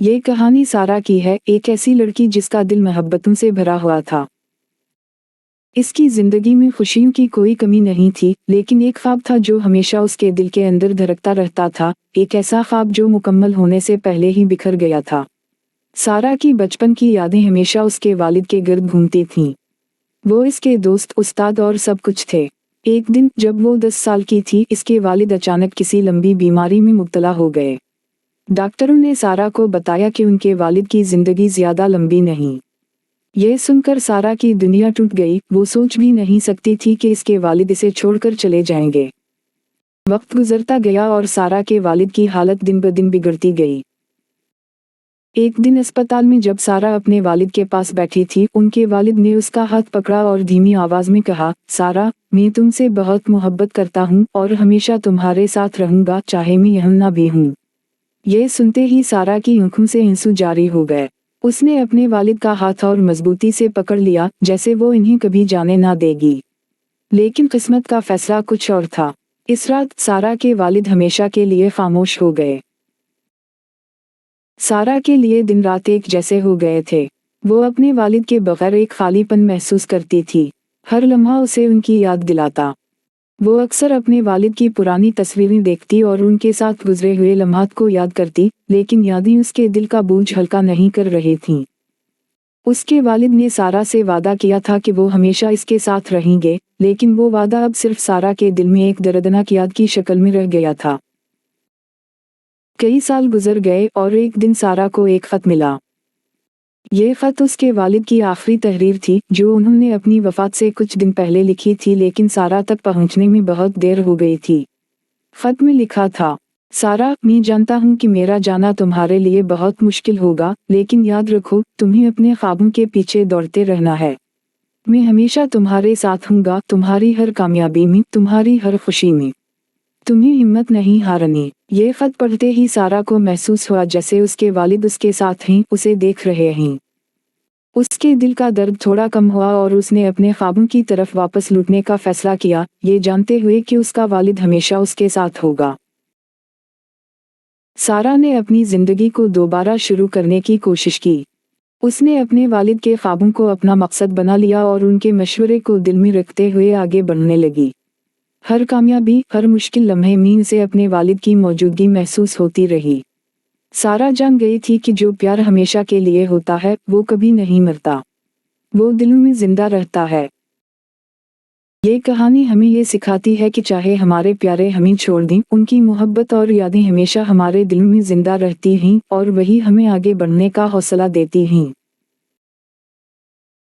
یہ کہانی سارا کی ہے، ایک ایسی لڑکی جس کا دل محبتوں سے بھرا ہوا تھا۔ اس کی زندگی میں خوشیوں کی کوئی کمی نہیں تھی، لیکن ایک خواب تھا جو ہمیشہ اس کے دل کے اندر دھڑکتا رہتا تھا، ایک ایسا خواب جو مکمل ہونے سے پہلے ہی بکھر گیا تھا۔ سارا کی بچپن کی یادیں ہمیشہ اس کے والد کے گرد گھومتی تھیں۔ وہ اس کے دوست، استاد اور سب کچھ تھے۔ ایک دن جب وہ 10 سال کی تھی، اس کے والد اچانک کسی لمبی بیماری میں مبتلا ہو گئے۔ ڈاکٹروں نے سارا کو بتایا کہ ان کے والد کی زندگی زیادہ لمبی نہیں۔ یہ سن کر سارا کی دنیا ٹوٹ گئی، وہ سوچ بھی نہیں سکتی تھی کہ اس کے والد اسے چھوڑ کر چلے جائیں گے۔ وقت گزرتا گیا اور سارا کے والد کی حالت دن بدن بگڑتی گئی۔ ایک دن اسپتال میں جب سارا اپنے والد کے پاس بیٹھی تھی، ان کے والد نے اس کا ہاتھ پکڑا اور دھیمی آواز میں کہا، سارا، میں تم سے بہت محبت کرتا ہوں اور ہمیشہ تمہارے ساتھ رہوں گا، چاہے میں یہاں نہ بھی ہوں۔ یہ سنتے ہی سارا کی آنکھوں سے آنسو جاری ہو گئے۔ اس نے اپنے والد کا ہاتھ اور مضبوطی سے پکڑ لیا، جیسے وہ انہیں کبھی جانے نہ دے گی۔ لیکن قسمت کا فیصلہ کچھ اور تھا۔ اس رات سارا کے والد ہمیشہ کے لیے خاموش ہو گئے۔ سارا کے لیے دن رات ایک جیسے ہو گئے تھے۔ وہ اپنے والد کے بغیر ایک خالی پن محسوس کرتی تھی۔ ہر لمحہ اسے ان کی یاد دلاتا۔ وہ اکثر اپنے والد کی پرانی تصویریں دیکھتی اور ان کے ساتھ گزرے ہوئے لمحات کو یاد کرتی، لیکن یادیں اس کے دل کا بوجھ ہلکا نہیں کر رہی تھیں۔ اس کے والد نے سارا سے وعدہ کیا تھا کہ وہ ہمیشہ اس کے ساتھ رہیں گے، لیکن وہ وعدہ اب صرف سارا کے دل میں ایک دردناک یاد کی شکل میں رہ گیا تھا۔ کئی سال گزر گئے اور ایک دن سارا کو ایک خط ملا۔ یہ خط اس کے والد کی آخری تحریر تھی، جو انہوں نے اپنی وفات سے کچھ دن پہلے لکھی تھی، لیکن سارا تک پہنچنے میں بہت دیر ہو گئی تھی۔ خط میں لکھا تھا، سارا، میں جانتا ہوں کہ میرا جانا تمہارے لیے بہت مشکل ہوگا، لیکن یاد رکھو، تمہیں اپنے خوابوں کے پیچھے دوڑتے رہنا ہے۔ میں ہمیشہ تمہارے ساتھ ہوں گا، تمہاری ہر کامیابی میں، تمہاری ہر خوشی میں۔ تمہیں ہمت نہیں ہارنی۔ یہ خط پڑھتے ہی سارا کو محسوس ہوا جیسے اس کے والد اس کے ساتھ ہیں، اسے دیکھ رہے ہیں۔ اس کے دل کا درد تھوڑا کم ہوا اور اس نے اپنے خوابوں کی طرف واپس لوٹنے کا فیصلہ کیا، یہ جانتے ہوئے کہ اس کا والد ہمیشہ اس کے ساتھ ہوگا۔ سارا نے اپنی زندگی کو دوبارہ شروع کرنے کی کوشش کی۔ اس نے اپنے والد کے خوابوں کو اپنا مقصد بنا لیا اور ان کے مشورے کو دل میں رکھتے ہوئے آگے بڑھنے لگی۔ ہر کامیابی، ہر مشکل لمحے میں سے اپنے والد کی موجودگی محسوس ہوتی رہی۔ سارا جان گئی تھی کہ جو پیار ہمیشہ کے لیے ہوتا ہے، وہ کبھی نہیں مرتا، وہ دلوں میں زندہ رہتا ہے۔ یہ کہانی ہمیں یہ سکھاتی ہے کہ چاہے ہمارے پیارے ہمیں چھوڑ دیں، ان کی محبت اور یادیں ہمیشہ ہمارے دلوں میں زندہ رہتی ہیں اور وہی ہمیں آگے بڑھنے کا حوصلہ دیتی ہیں۔